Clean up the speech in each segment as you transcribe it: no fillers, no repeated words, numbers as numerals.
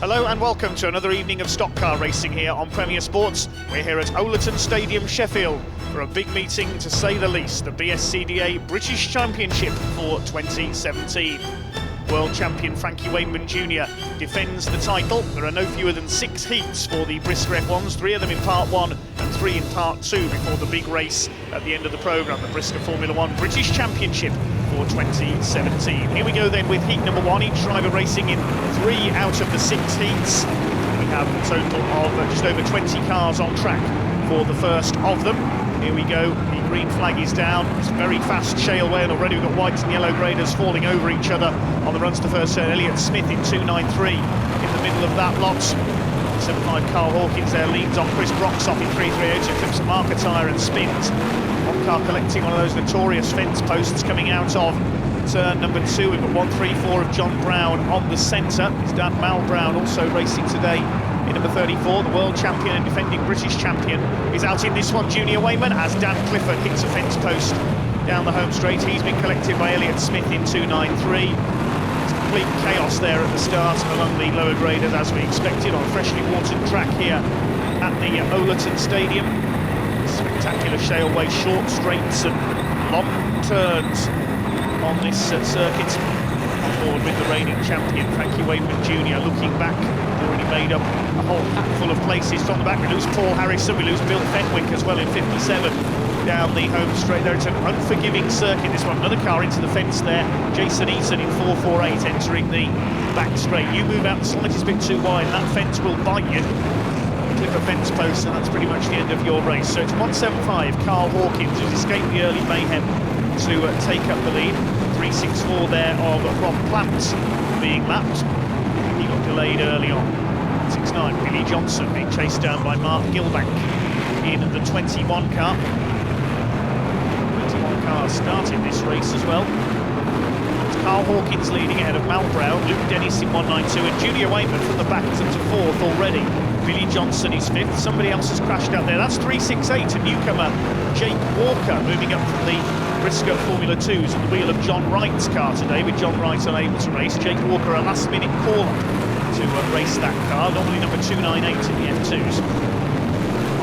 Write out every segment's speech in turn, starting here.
Hello and welcome to another evening of stock car racing here on Premier Sports. We're here at Owlerton Stadium, Sheffield, for a big meeting to say the least, the BSCDA British Championship for 2017. World champion Frankie Wainman Jr. defends the title. There are no fewer than 6 heats for the brisca F1s, 3 of them in part 1 and 3 in part 2 before the big race at the end of the programme, the brisca Formula 1 British Championship for 2017. Here we go then with heat number 1, each driver racing in 3 out of the 6 heats. We have a total of just over 20 cars on track for the first of them. Here we go, the green flag is down. It's a very fast shale way, and already we've got whites and yellow graders falling over each other on the runs to first turn. Elliott Smith in 293 in the middle of that lot. 75 Carl Hawkins there leads on Chris Brocksoff in 338, who clips a marker tyre and spins. One car collecting one of those notorious fence posts coming out of turn number 2. We've got 134 of John Brown on the centre. His dad Mal Brown also racing today in number 34. The world champion and defending British champion is out in this one, Junior Wayman, as Dan Clifford hits a fence post down the home straight. He's been collected by Elliott Smith in 293. It's complete chaos there at the start among the lower graders, as we expected, on a freshly watered track here at the Owlerton Stadium. Spectacular shale way, short straights and long turns on this circuit. On board with the reigning champion Frankie Wainman Jr. looking back, already made up a whole handful of places from the back. We lose Paul Harrison, we lose Bill Fenwick as well in 57 down the home straight there. It's an unforgiving circuit, this one. Another car into the fence there, Jason Eaton in 448 entering the back straight. You move out the slightest bit too wide and that fence will bite you. Clip a fence post and that's pretty much the end of your race. So it's 175 Carl Hawkins, who's escaped the early mayhem, to take up the lead. 364 there of Rob Plant being lapped. He got delayed early on. 69 Billy Johnson being chased down by Mark Gilbank in the 21 car. 21 car started this race as well. It's Carl Hawkins leading ahead of Mal Brown, Luke Dennis in 192, and Junior Wayman from the back is up to 4th already. Billy Johnson is 5th. Somebody else has crashed out there. That's 368, a newcomer, Jake Walker, moving up from the brisca Formula 2s at the wheel of John Wright's car today, with John Wright unable to race. Jake Walker, a last-minute call-up to race that car, normally number 298 in the F2s.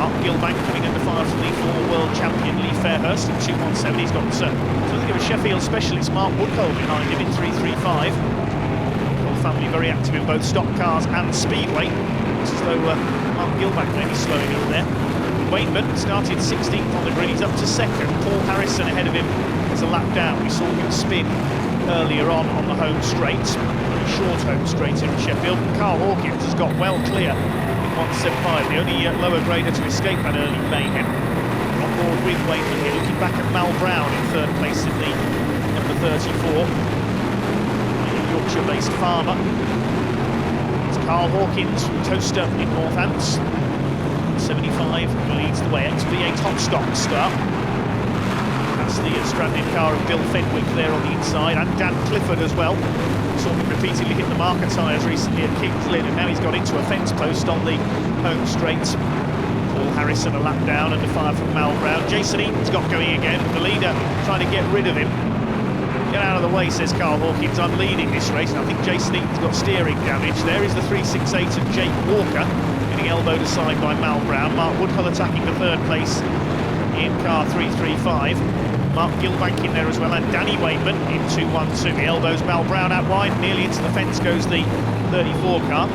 Mark Gilbank coming under fire from the former world champion Lee Fairhurst in 217. He's got something of a Sheffield specialist, Mark Woodhull, behind him in 335. The whole family very active in both stock cars and speedway. It's as though Mark Gilbank may be slowing in there. Wainman started 16th on the grid, he's up to 2nd. Paul Harrison ahead of him as a lap down. We saw him spin earlier on the home straight, short home straight here in Sheffield. Carl Hawkins has got well clear in 175, the only lower grader to escape that early mayhem. On board with Wainman here, looking back at Mal Brown in 3rd place in the number 34. Yorkshire-based farmer. It's Carl Hawkins from Toaster in Northants. 75 leads the way, XV8 hot stock start. That's the stranded car of Bill Fenwick there on the inside, and Dan Clifford as well. Saw him repeatedly hit the marker tyres recently at Kings Lynn, and now he's got into a fence post on the home straight. Paul Harrison a lap down under fire from Mal Brown. Jason Eaton's got going again, the leader trying to get rid of him. Get out of the way, says Carl Hawkins, I'm leading this race, and I think Jason Eaton's got steering damage. There is the 368 of Jake Walker, getting elbowed aside by Mal Brown. Mark Woodhull attacking the 3rd place in car 335. Mark Gilbank in there as well, and Danny Wainman in 212. He elbows Mal Brown out wide, nearly into the fence goes the 34 car.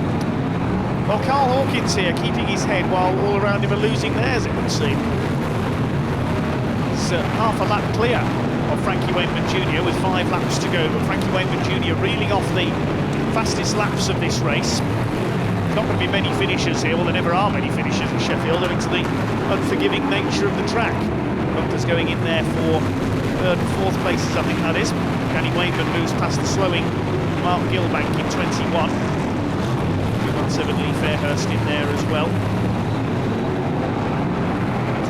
Well, Carl Hawkins here keeping his head while all around him are losing theirs, it would seem. It's half a lap clear of Frankie Wainman Jr. with 5 laps to go, but Frankie Wainman Jr. reeling off the fastest laps of this race. Not going to be many finishers here, well there never are many finishers in Sheffield, owing to the unforgiving nature of the track. Bumpers going in there for 3rd and 4th places, I think that is. Danny Wainman moves past the slowing Mark Gilbank in 21. 217 Lee Fairhurst in there as well.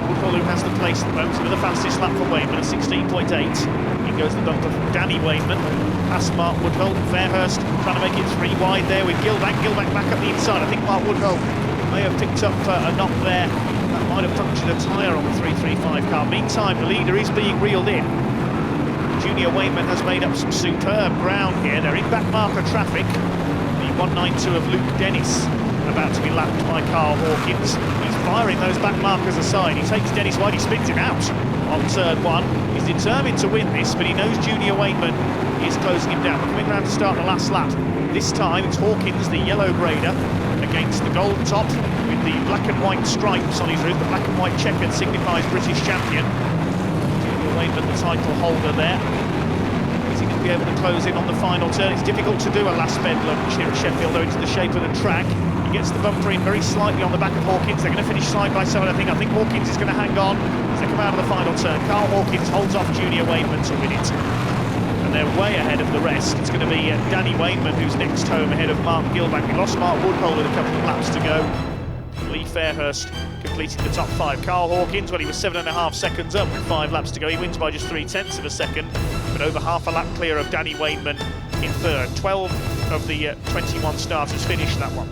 Woodhull who has the place at the moment, with the fastest lap for Wainman at 16.8. In goes the bumper from Danny Wainman. Past Mark Woodhull, Fairhurst trying to make it 3 wide there with Gilbank. Gilbank back up the inside. I think Mark Woodhull may have picked up a knock there. That might have punctured a tyre on the 335 car. Meantime, the leader is being reeled in. Junior Wayman has made up some superb ground here. They're in back marker traffic. The 192 of Luke Dennis about to be lapped by Carl Hawkins. He's firing those back markers aside. He takes Dennis wide, he spins him out on turn 1. He's determined to win this, but he knows Junior Wainman is closing him down. We're coming round to start the last lap. This time it's Hawkins, the yellow grader, against the gold top with the black and white stripes on his roof. The black and white checkered signifies British champion. Junior Wainman, the title holder there. Is he going to be able to close in on the final turn? It's difficult to do a last bend lunge here at Sheffield, though, into the shape of the track. He gets the bumper in very slightly on the back of Hawkins. They're going to finish side by side, I think. I think Hawkins is going to hang on as they come out of the final turn. Carl Hawkins holds off Junior Wainman to win it. And they're way ahead of the rest. It's going to be Danny Wainman who's next home, ahead of Mark Gilbank. We lost Mark Woodhull with a couple of laps to go. Lee Fairhurst completing the top 5. Carl Hawkins, well, he was 7.5 seconds up with 5 laps to go. He wins by just 0.3 of a second, but over half a lap clear of Danny Wainman in third. 12 of the 21 starters finished that one.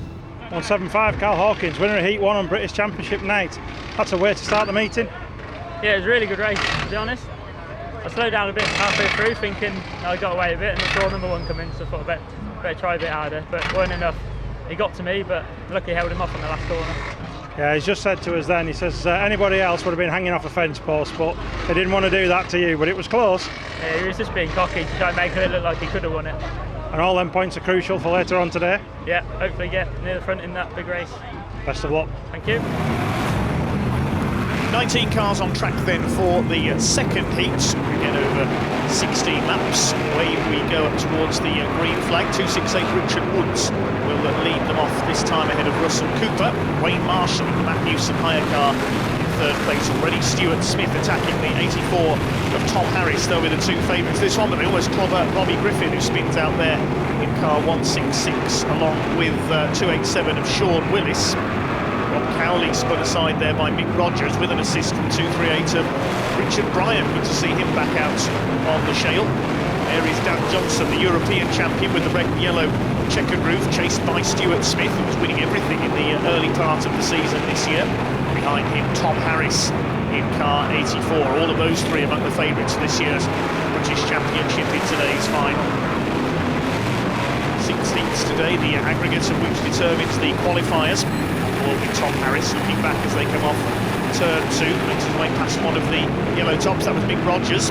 175, Carl Hawkins, winner of Heat 1 on British Championship night. That's a way to start the meeting. Yeah, it was a really good race, to be honest. I slowed down a bit halfway through, thinking I got away a bit, and I saw number 1 come in, so I thought I better try a bit harder, but it weren't enough. He got to me, but luckily held him off on the last corner. Yeah, he's just said to us then, he says anybody else would have been hanging off a fence post, but they didn't want to do that to you, but it was close. Yeah, he was just being cocky to try and make it look like he could have won it. And all them points are crucial for later on today. Yeah, hopefully get near the front in that big race. Best of luck. Thank you. 19 cars on track then for the second heat. Again, over 16 laps. Away we go up towards the green flag. 268 Richard Woods will lead them off, this time ahead of Russell Cooper. Wayne Marshall in the Matt Newsom hire car in third place already. Stuart Smith attacking the 84 of Tom Harris. They'll be the 2 favourites this one, but they almost clobber Robbie Griffin, who spins out there in car 166, along with 287 of Sean Willis. Rob Cowley spun aside there by Mick Rogers with an assist from 238 of Richard Bryan. Good to see him back out on the shale. There is Dan Johnson, the European champion, with the red and yellow checkered roof, chased by Stuart Smith, who was winning everything in the early part of the season this year. Behind him, Tom Harris in car 84. All of those 3 among the favourites for this year's British Championship in today's final. 6 heats today, the aggregate of which determines the qualifiers. With Tom Harris looking back as they come off turn 2, makes his way past one of the yellow tops. That was Mick Rogers,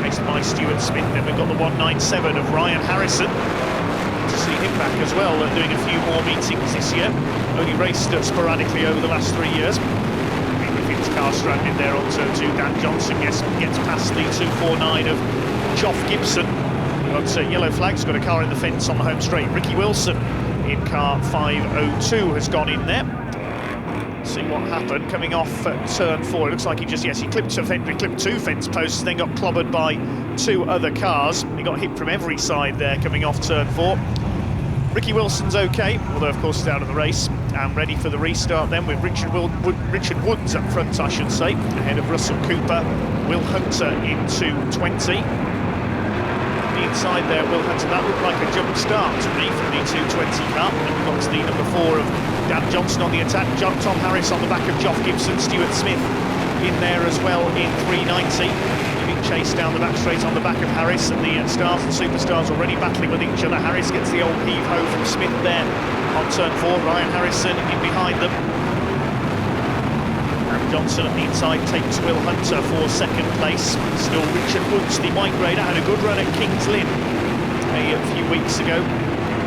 chased by Stuart Smith. Then we've got the 197 of Ryan Harrison. To see him back as well, doing a few more meetings this year. Only raced sporadically over the last 3 years. Griffin's car stranded there on turn 2. Dan Johnson gets past the 249 of Geoff Gibson. Got yellow flags, got a car in the fence on the home straight. Ricky Wilson in car 502 has gone in there. See what happened coming off turn 4. It looks like he clipped 2 fence posts, then got clobbered by 2 other cars. He got hit from every side there coming off turn 4. Ricky Wilson's okay, although of course he's out of the race, and ready for the restart then with Richard Woods up front, I should say, ahead of Russell Cooper. Will Hunter in 220. Inside there, Will Hunter, that looked like a jump start to me from the 220 car. And we've got the number 4 of Dan Johnson on the attack, Tom Harris on the back of Geoff Gibson, Stuart Smith in there as well in 390. Being chased down the back straight on the back of Harris, and the stars and superstars already battling with each other. Harris gets the old heave-ho from Smith there on turn 4. Ryan Harrison in behind them. Johnson at the inside takes Will Hunter for second place. Still Richard Woods, the white grader, had a good run at Kings Lynn a few weeks ago.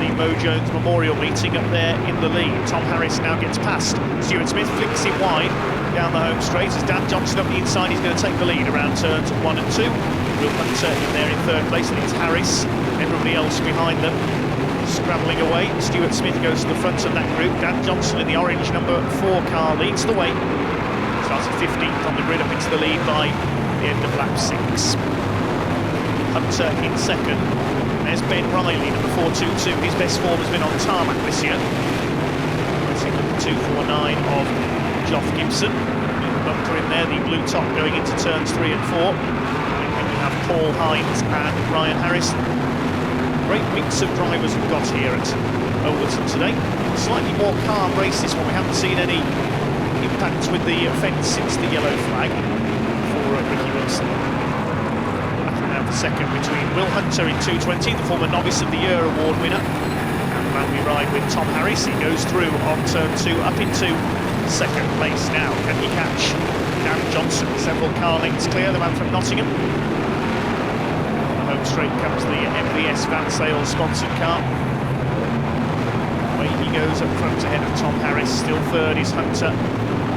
The Mo Jones Memorial meeting up there in the lead. Tom Harris now gets past. Stuart Smith flicks him wide down the home straight as Dan Johnson up the inside. He's going to take the lead around turns 1 and 2. Will Hunter in there in third place, and it's Harris, everybody else behind them, scrambling away. Stuart Smith goes to the front of that group. Dan Johnson in the orange number 4 car leads the way. Started 15th on the grid, up into the lead by the end of lap 6. Hunter in second. There's Ben Riley, number 422. His best form has been on tarmac this year. That's number 249 of Geoff Gibson. Bumper in there, the blue top going into turns 3 and 4. And we have Paul Hines and Ryan Harris. Great mix of drivers we've got here at Owlerton today. Slightly more calm race this one. We haven't seen any impact with the fence since the yellow flag for Ricky Wilson. Back now for second between Will Hunter in 220, the former Novice of the Year award winner, and man we ride with, Tom Harris. He goes through on turn 2, up into second place now. Can he catch Dan Johnson? Several car lengths clear, the man from Nottingham. On the home straight comes the MVS Van Sale sponsored car. Away he goes up front ahead of Tom Harris. Still third is Hunter.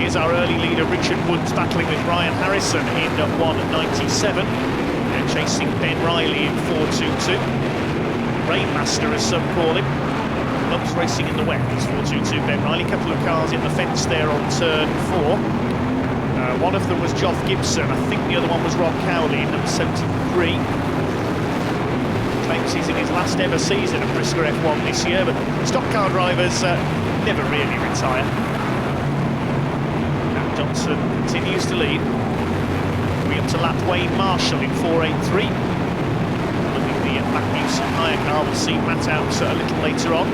Here's our early leader, Richard Woods, battling with Ryan Harrison in 1.97. They're chasing Ben Riley in 4.22. Rainmaster, as some call him. Loves racing in the wet. It's 4.22 Ben Riley. A couple of cars in the fence there on turn 4. One of them was Geoff Gibson. I think the other one was Rob Cowley in number 73. Claims he's in his last ever season of Brisca F1 this year, but stock car drivers never really retire. Now Johnson continues to lead. We're up to lap Wayne Marshall in 4.83. Looking the Magnussen hire car. We'll see Matt out a little later on.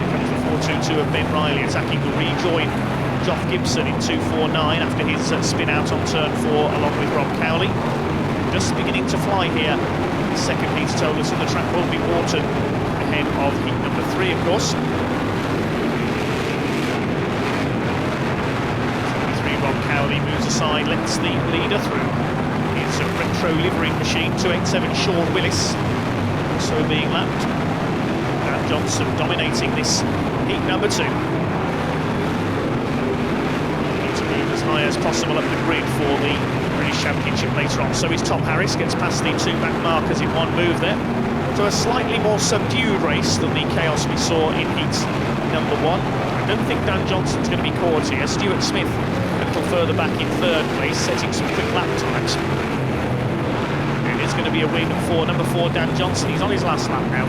Here comes the 4.22 of Ben Riley attacking to rejoin Geoff Gibson in 2.49 after his spin out on turn 4 along with Rob Cowley. Just beginning to fly here. The second heat's told us, and the track will be watered ahead of heat number 3, of course. 73 Rob Cowley moves aside, lets the leader through. It's a retro livery machine, 287 Sean Willis also being lapped. Dan Johnson dominating this heat number 2. As high as possible up the grid for the British Championship later on. So is Tom Harris, gets past the 2 back markers in one move there. So a slightly more subdued race than the chaos we saw in heat number 1. I don't think Dan Johnson's going to be caught here. Stuart Smith a little further back in 3rd place, setting some quick lap times. It is going to be a win for number 4 Dan Johnson. He's on his last lap now.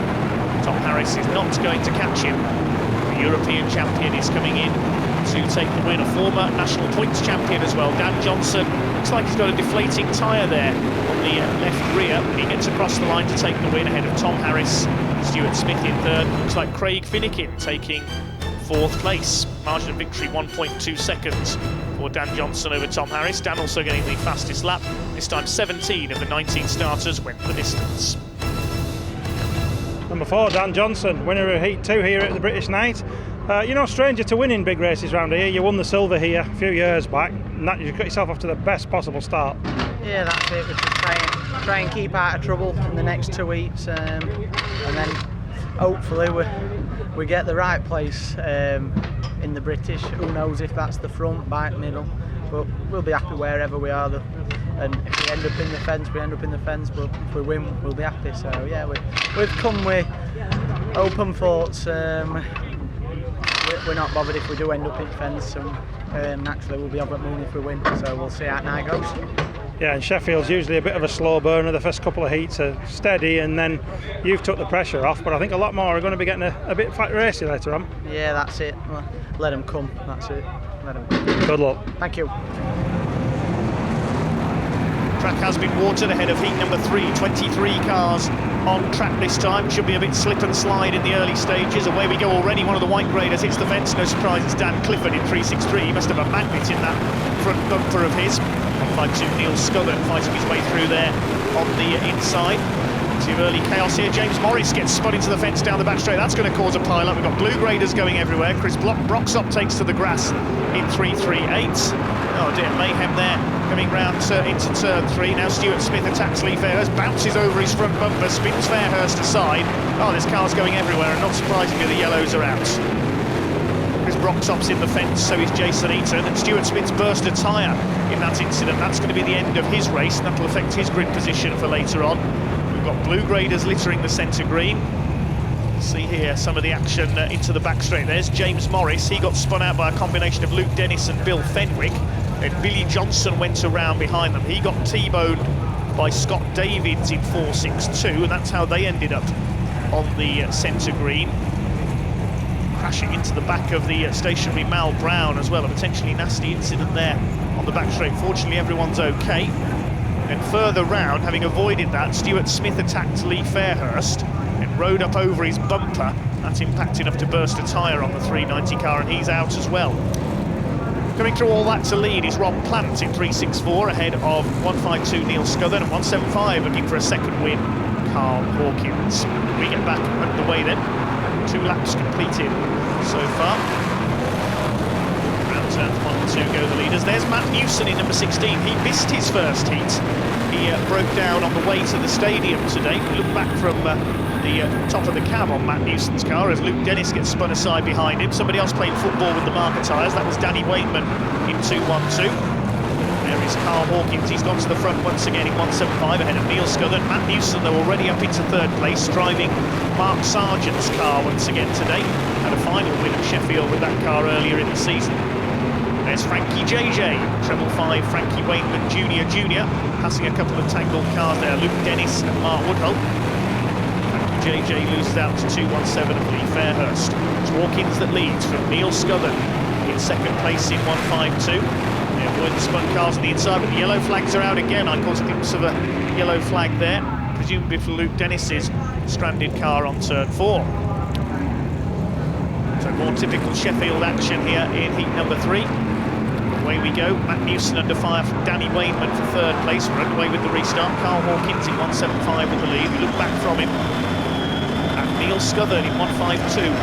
Tom Harris is not going to catch him. The European champion is coming in to take the win, a former national points champion as well. Dan Johnson looks like he's got a deflating tyre there on the left rear. He gets across the line to take the win ahead of Tom Harris. Stuart Smith in 3rd. Looks like Craig Finnegan taking 4th place. Margin of victory 1.2 seconds for Dan Johnson over Tom Harris. Dan also getting the fastest lap. This time 17 of the 19 starters went the distance. Number 4, Dan Johnson, winner of Heat 2 here at the British Night. You're no stranger to winning big races around here. You won the silver here a few years back, and that you got yourself off to the best possible start. Yeah, that's it. We just try and keep out of trouble in the next 2 weeks, and then hopefully we get the right place in the British. Who knows if that's the front, back, middle, but we'll be happy wherever we are. And if we end up in the fence, we end up in the fence, but if we win, we'll be happy. So yeah, we've come with open thoughts. We're not bothered if we do end up in fence, and naturally we'll be over at Moon if we win, so we'll see how night goes. Yeah, and Sheffield's usually a bit of a slow burner. The first couple of heats are steady, and then you've took the pressure off, but I think a lot more are going to be getting a bit racy later on. Yeah, that's it. Let them come, that's it. Let them come. Good luck. Thank you. Track has been watered ahead of heat number 3. 23 cars on track this time. Should be a bit slip and slide in the early stages. Away we go already. One of the white graders hits the fence. No surprise, it's Dan Clifford in 3.63. He must have a magnet in that front bumper of his. 152 Neil Scudder fighting his way through there on the inside. Too early chaos here. James Morris gets spun into the fence down the back straight. That's going to cause a pile-up. We've got blue graders going everywhere. Chris Broxop takes to the grass in 3.38. Oh dear, mayhem there coming round into turn 3. Now Stuart Smith attacks Lee Fairhurst, bounces over his front bumper, spins Fairhurst aside. Oh, there's cars going everywhere, and not surprisingly the yellows are out. Chris Broxop's in the fence, so is Jason Eaton, and Stuart Smith's burst a tyre in that incident. That's going to be the end of his race, and that'll affect his grid position for later on. We've got blue graders littering the centre green. See here some of the action into the back straight. There's James Morris. He got spun out by a combination of Luke Dennis and Bill Fenwick. And Billy Johnson went around behind them. He got T-boned by Scott Davids in 4.62, and that's how they ended up on the centre green. Crashing into the back of the stationary Mal Brown as well. A potentially nasty incident there on the back straight. Fortunately, everyone's okay. And further round, having avoided that, Stuart Smith attacked Lee Fairhurst and rode up over his bumper. That impacted enough to burst a tyre on the 390 car, and he's out as well. Coming through all that to lead is Rob Plant in 3.64, ahead of 152 Neil Scudder and 175 looking for a second win. Carl Hawkins. We get back underway then. 2 laps completed so far. Round turn 1 and 2 go the leaders. There's Matt Newson in number 16. He missed his first heat. He broke down on the way to the stadium today. We look back from the top of the cab on Matt Newson's car as Luke Dennis gets spun aside behind him. Somebody else playing football with the marker tyres. That was Danny Wainman in 212. There is Carl Hawkins. He's gone to the front once again in 175 ahead of Neil Scuthern. Matt Newson, though, already up into 3rd place, driving Mark Sargent's car once again today. Had a final win at Sheffield with that car earlier in the season. There's Frankie JJ, treble 5, Frankie Wainman Jr., passing a couple of tangled cars there, Luke Dennis and Mark Woodhull. Frankie JJ loses out to 217 of Lee Fairhurst. It's Hawkins that leads from Neil Scuthern in 2nd place in 152. They avoid the spun cars on the inside, but the yellow flags are out again. I caught a glimpse of a yellow flag there, presumably for Luke Dennis's stranded car on turn 4. So more typical Sheffield action here in heat number 3. Away we go. Matt Newson under fire from Danny Wainman for 3rd place. We're underway with the restart. Carl Hawkins in 175 with the lead. We look back from him. And Neil Scuthern in 152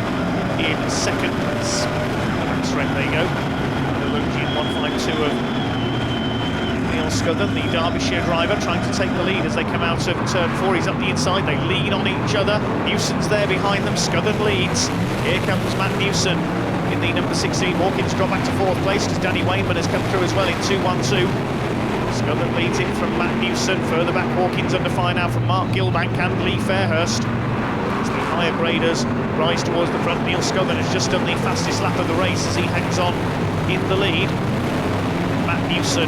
in 2nd place. That's right, there you go. In 152 of Neil Scuthern, the Derbyshire driver, trying to take the lead as they come out of turn 4. He's up the inside, they lean on each other. Newson's there behind them, Scuthern leads. Here comes Matt Newson in the number 16. Hawkins drop back to 4th place as Danny Wainman has come through as well in 212. Scuthern leads it from Matt Newson. Further back, Hawkins under fire now from Mark Gilbank and Lee Fairhurst. As the higher graders rise towards the front, Neil Scuthern has just done the fastest lap of the race as he hangs on in the lead. Matt Newson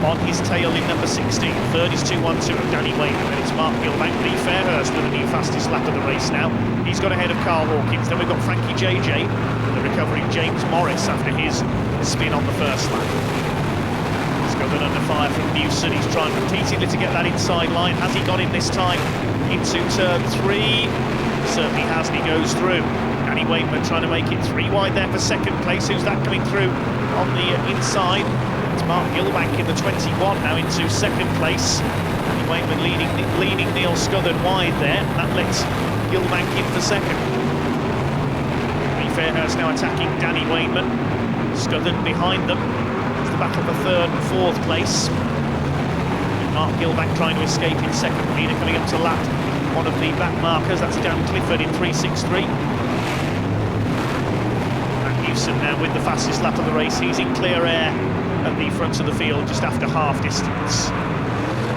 on his tail in number 16. 3rd is 212 of Danny Wainman, and it's Mark Gilbank. Lee Fairhurst with the new fastest lap of the race now. He's got ahead of Carl Hawkins. Then we've got Frankie JJ, the recovering James Morris after his spin on the first lap. Scuthern under fire from Newson. He's trying repeatedly to get that inside line. Has he got him this time into turn 3? Certainly has, and he goes through. Danny Wainman trying to make it 3 wide there for 2nd place. Who's that coming through on the inside? It's Mark Gilbank in the 21 now into 2nd place. Danny Wainman leading Neil Scuthern wide there. That lets Gilbank in for 2nd. Lee Fairhurst now attacking Danny Wainman. Scuthern behind them. It's the battle for 3rd and 4th place. Mark Gilbank trying to escape in 2nd. Leader coming up to lap one of the back markers. That's Dan Clifford in 363. Newson now with the fastest lap of the race. He's in clear air at the front of the field just after half distance.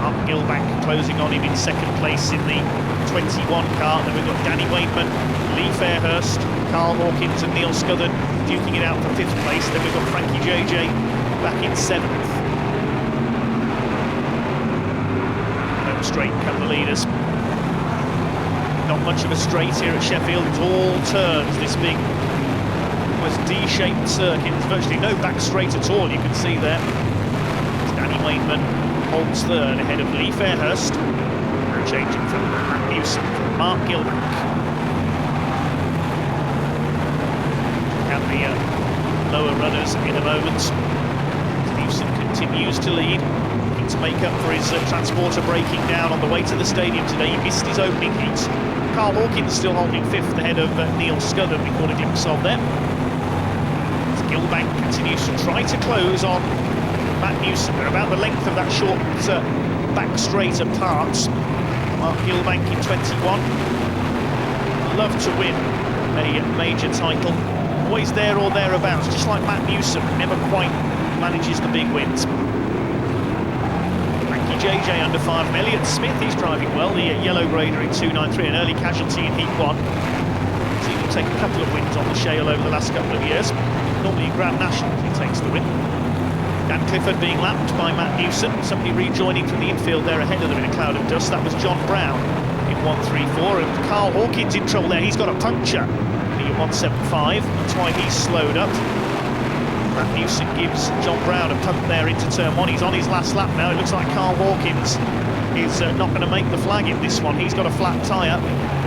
Mark Gilbank closing on him in 2nd place in the 21 car. Then we've got Danny Wainman, Lee Fairhurst, Carl Hawkins and Neil Scuthern duking it out for 5th place. Then we've got Frankie JJ back in 7th. Home straight come the leaders. Not much of a straight here at Sheffield. It's all turns, this big D-shaped circuit. There's virtually no back straight at all, you can see there. Danny Wainman holds 3rd ahead of Lee Fairhurst. We're changing from Matt Newson from Mark Gilbank. And the lower runners in a moment. Newson continues to lead, looking to make up for his transporter breaking down on the way to the stadium today. He missed his opening heat. Carl Hawkins still holding 5th ahead of Neil Scuthern. We caught a glimpse of them. Gilbank continues to try to close on Matt Newson. They're about the length of that short back straight apart. Mark Gilbank in 21. Love to win a major title. Always there or thereabouts, just like Matt Newson. Never quite manages the big wins. Frankie JJ under fire from Elliott Smith. He's driving well. The yellow grader in 293, an early casualty in heat 1. He's even taken a couple of wins on the shale over the last couple of years. Normally Grand Nationals he takes the win. Dan Clifford being lapped by Matt Newson. Somebody rejoining from the infield there ahead of them in a cloud of dust. That was John Brown in 134. And Carl Hawkins in trouble there. He's got a puncture in 175. That's why he's slowed up. Matt Newson gives John Brown a punt there into turn 1. He's on his last lap now. It looks like Carl Hawkins is not going to make the flag in this one. He's got a flat tyre.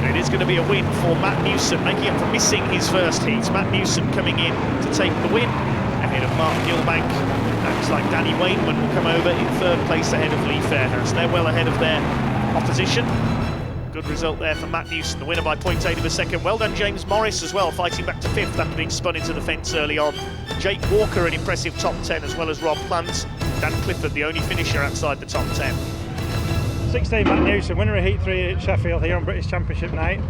It is going to be a win for Matt Newson, making up for missing his first heat. Matt Newson coming in to take the win ahead of Mark Gilbank. Looks like Danny Wainman will come over in 3rd place ahead of Lee Fairhurst. They're well ahead of their opposition. Good result there for Matt Newson, the winner by 0.8 of a second. Well done James Morris as well, fighting back to 5th after being spun into the fence early on. Jake Walker, an impressive top 10, as well as Rob Plant. Dan Clifford, the only finisher outside the top 10. 16, Matt Newson, winner of Heat 3 at Sheffield here on British Championship night.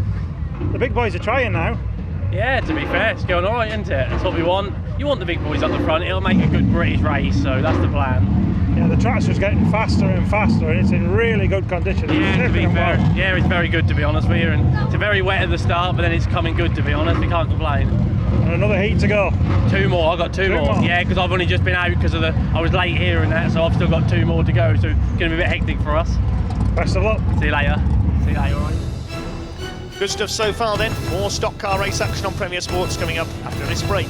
The big boys are trying now. Yeah, to be fair, it's going alright, isn't it? That's what we want. You want the big boys up the front, it'll make a good British race, so that's the plan. Yeah, the tractor's getting faster and faster, and it's in really good condition. Yeah, to be fair, well. yeah, it's very good to be honest with you, and it's very wet at the start, but then it's coming good to be honest, we can't complain. And another heat to go. 2 more, I've got two more. Yeah, because I've only just been out because I was late here and that, so I've still got 2 more to go, so it's going to be a bit hectic for us. Best of luck. See you later. See you later, alright. Good stuff so far then. More stock car race action on Premier Sports coming up after this break.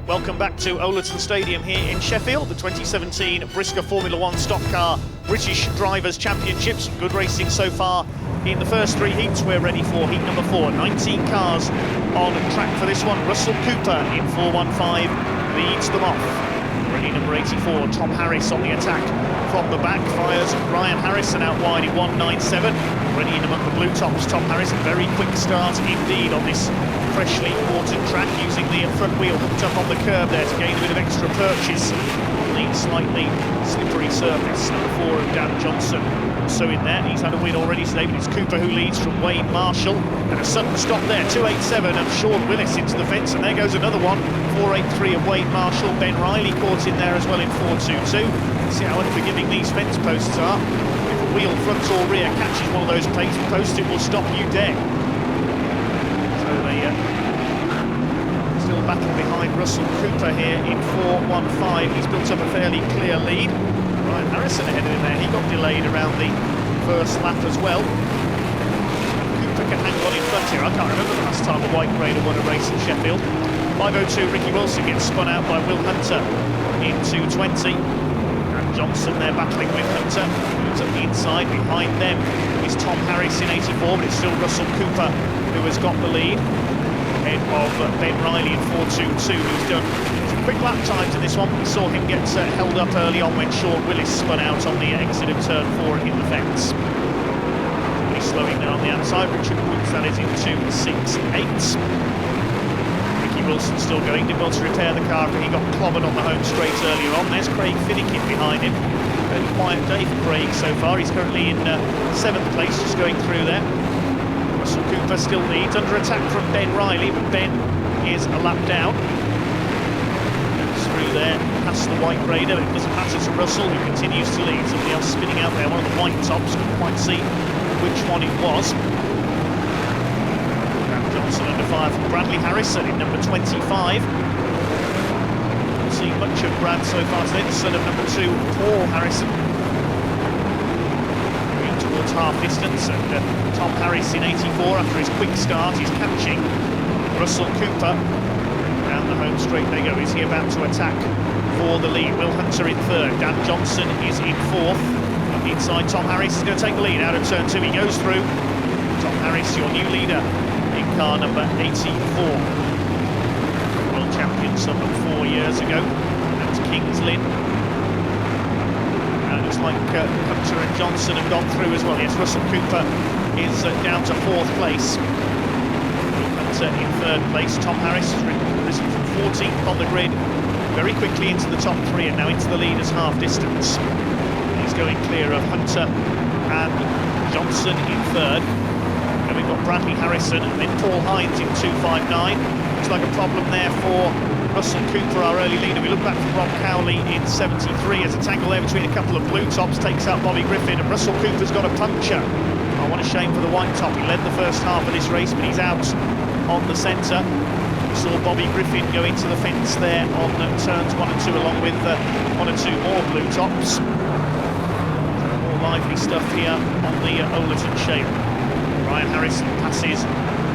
Welcome back to Owlerton Stadium here in Sheffield, the 2017 Brisca Formula 1 Stock Car British Drivers' Championships. Good racing so far in the first 3 heats. We're ready for heat number 4. 19 cars on track for this one. Russell Cooper in 415 leads them off. Ready number 84, Tom Harris on the attack from the back, fires Ryan Harrison out wide in 197. Ready in among the blue tops, Tom Harris, very quick start indeed on this freshly watered track, using the front wheel hooked up on the curb there to gain a bit of extra purchase on the slightly slippery surface. Number 4 of Dan Johnson also in there. He's had a win already today, but it's Cooper who leads from Wayne Marshall. And a sudden stop there, 287 of Sean Willis into the fence, and there goes another one. 483 of Wayne Marshall. Ben Riley caught in there as well in 422. See how unforgiving these fence posts are. If a wheel, front or rear, catches one of those posts, it will stop you dead. So they still battle behind Russell Cooper here in 415. He's built up a fairly clear lead. Ryan Harrison ahead of him there. He got delayed around the first lap as well. Cooper can hang on in front here. I can't remember the last time a white grader won a race in Sheffield. 502, Ricky Wilson gets spun out by Will Hunter in 220. And Johnson there battling with Hunter. Moves up the inside. Behind them is Tom Harris in 84, but it's still Russell Cooper who has got the lead. Ahead of Ben Riley in 422, who's done some quick lap times in this one. We saw him get held up early on when Sean Willis spun out on the exit of turn 4 in the fence. He's slowing there on the outside. Richard Woods, that is, into 6.8. Ricky Wilson still going, did well to repair the car after he got clobbered on the home straight earlier on. There's Craig Finnegan behind him. Fairly quiet day for Craig so far. He's currently in 7th place, just going through there. Russell Cooper still leads, under attack from Ben Riley, but Ben is a lap down. Goes through there, past the white grader, but it doesn't matter to Russell, who continues to lead. Somebody else spinning out there, one of the white tops, couldn't quite see which one it was. Dan Johnson under fire from Bradley Harrison in number 25. Not seen much of Brad so far today, the son of number 2, Paul Harrison. Towards half distance, and Tom Harris in 84 after his quick start is catching Russell Cooper down the home straight. They go. Is he about to attack for the lead? Will Hunter in 3rd. Dan Johnson is in 4th. Up the inside, Tom Harris is going to take the lead out of turn 2. He goes through. Tom Harris, your new leader in car number 84. World champion some 4 years ago. That's Kings Lynn. Looks like Hunter and Johnson have gone through as well. Yes, Russell Cooper is down to 4th place. Hunter in 3rd place. Tom Harris has risen from 14th on the grid very quickly into the top 3 and now into the leaders half distance. He's going clear of Hunter and Johnson in 3rd. And we've got Bradley Harrison and then Paul Hines in 259. Looks like a problem there for Russell Cooper, our early leader. We look back from Rob Cowley in 73 as a tangle there between a couple of blue tops takes out Bobby Griffin, and Russell Cooper's got a puncture. Oh, what a shame for the white top. He led the first half of this race, but he's out on the centre. We saw Bobby Griffin go into the fence there on turns 1 and 2 along with 1 or 2 more blue tops. More lively stuff here on the Owlerton Shale. Ryan Harrison passes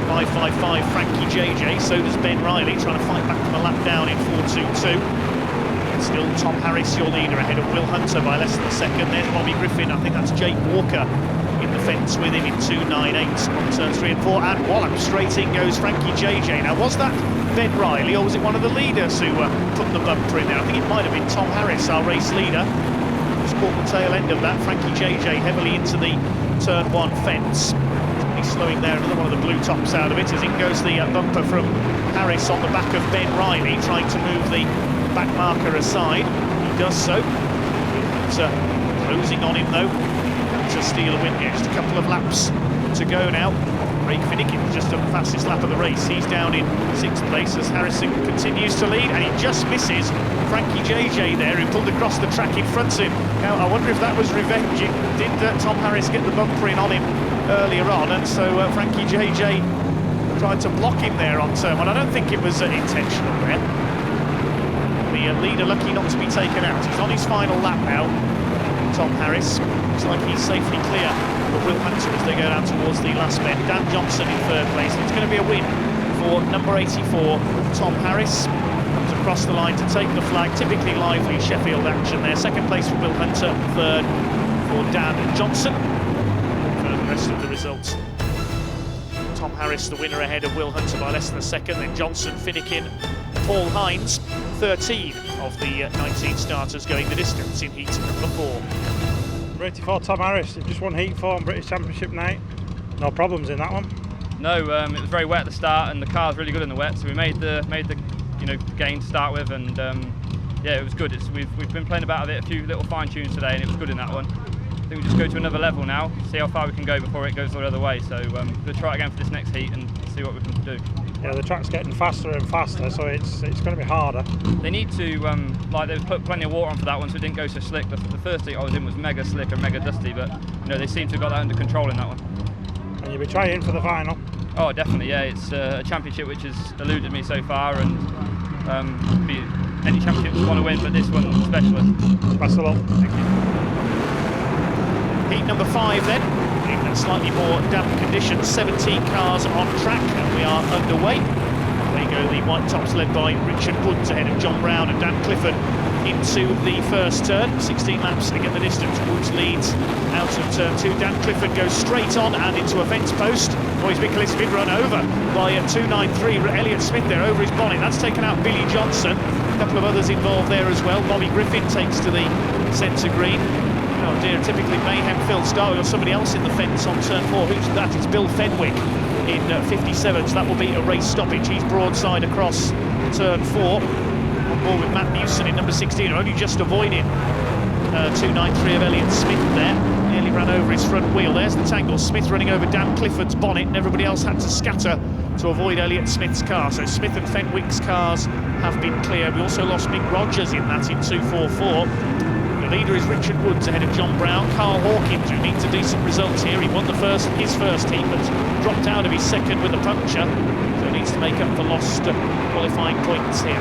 555 Frankie JJ, so does Ben Riley, trying to fight back from a lap down in 422. It's still Tom Harris, your leader, ahead of Will Hunter by less than a second. There's Bobby Griffin, I think that's Jake Walker in the fence with him in 2.98 on turns 3 and 4, and wallop straight in goes Frankie JJ. Now, was that Ben Riley, or was it one of the leaders who put the bumper in there? I think it might have been Tom Harris, our race leader. Just caught the tail end of that. Frankie JJ heavily into the turn 1 fence. He's slowing there, another one of the blue tops out of it, as in goes the bumper from Harris on the back of Ben Riley, trying to move the back marker aside. He does so. It's closing on him though to steal a win. Yeah, just a couple of laps to go now. Craig Finnegan just done the fastest lap of the race. He's down in 6th place as Harrison continues to lead, and he just misses Frankie JJ there, who pulled across the track in front of him. Now, I wonder if that was revenge. Did Tom Harris get the bumper in on him earlier on, and so Frankie JJ tried to block him there on turn 1. I don't think it was intentional there. The leader lucky not to be taken out. He's on his final lap now, Tom Harris. Looks like he's safely clear of Will Hunter as they go down towards the last bend. Dan Johnson in 3rd place. It's going to be a win for number 84, Tom Harris. Comes across the line to take the flag. Typically lively Sheffield action there. 2nd place for Will Hunter, 3rd for Dan Johnson. For the rest of the results, Tom Harris the winner ahead of Will Hunter by less than a second. Then Johnson, Finnegan, Paul Hines, 13 of the 19 starters going the distance in heat number 4. 84 Tom Harris, just won heat 4 on British Championship night. No problems in that one. No, it was very wet at the start, and the car's really good in the wet, so we made the gain to start with, and yeah, it was good. We've been playing about with it, a few little fine tunes today, and it was good in that one. I think we just go to another level now, see how far we can go before it goes the other way. So we'll try it again for this next heat and see what we can do. Yeah, the track's getting faster and faster, so it's going to be harder. They need to they've put plenty of water on for that one, so it didn't go so slick. The first heat I was in was mega slick and mega dusty, but they seem to have got that under control in that one. And you'll be trying for the final. Oh, definitely, yeah. It's a championship which has eluded me so far, and any championship I want to win, but this one specialist. Best of luck. Thank you. Heat number 5 then, in slightly more damp conditions. 17 cars on track, and we are underway. There you go, the white tops led by Richard Woods ahead of John Brown and Dan Clifford into the first turn. 16 laps to get the distance. Woods leads out of turn 2. Dan Clifford goes straight on and into a fence post. Oh, he's been run over by 293. Elliott Smith there over his bonnet. That's taken out Billy Johnson. A couple of others involved there as well. Bobby Griffin takes to the centre green. Oh dear, typically Mayhem Phil Starwell or somebody else in the fence on turn 4. Who's that? It's Bill Fenwick in 57, so that will be a race stoppage. He's broadside across turn 4. On board with Matt Newson in number 16, only just avoiding 293 of Elliott Smith there. Nearly ran over his front wheel. There's the tangle. Smith running over Dan Clifford's bonnet, and everybody else had to scatter to avoid Elliott Smith's car. So Smith and Fenwick's cars have been clear. We also lost Mick Rogers in that in 244. The leader is Richard Woods ahead of John Brown. Carl Hawkins, who needs a decent result here. He won his first heat, but dropped out of his second with a puncture, so needs to make up for lost qualifying points here.